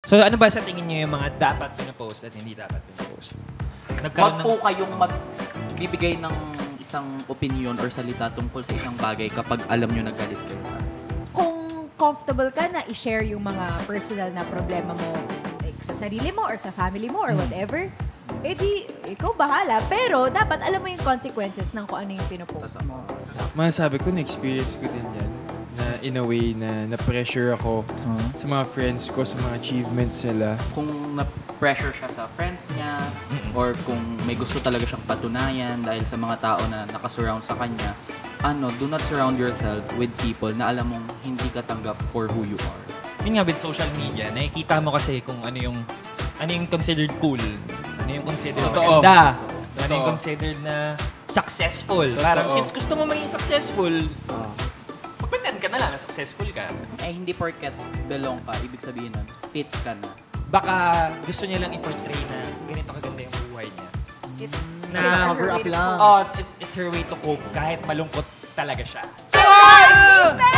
So ano ba sa tingin niyo yung mga dapat pinapost at hindi dapat pinapost? Huwag po kayong magbibigay ng isang opinion or salita tungkol sa isang bagay kapag alam nyo na galit kayo. Kung comfortable ka na i-share yung mga personal na problema mo like, sa sarili mo or sa family mo or whatever, edi ikaw bahala. Pero dapat alam mo yung consequences ng kung ano yung pinopost mo. Masasabi ko, na-experience ko din yan. Na in a way na na-pressure ako sa mga friends ko, sa mga achievements nila. Kung na-pressure siya sa friends niya or kung may gusto talaga siyang patunayan dahil sa mga tao na nakasurround sa kanya, do not surround yourself with people na alam mong hindi ka tanggap for who you are. Yun nga, with social media, nakikita mo kasi kung ano yung considered cool, ano yung considered maganda, ano yung considered na successful. Parang since gusto mo maging successful, pretend ka na lang na successful ka. Hindi porket belong ka, ibig sabihin nun, fit ka na. Baka gusto niya lang i-portray na ganito kaganda yung buhay niya. It's Na her way to cope. It's her way to cope kahit malungkot talaga siya. Achievement!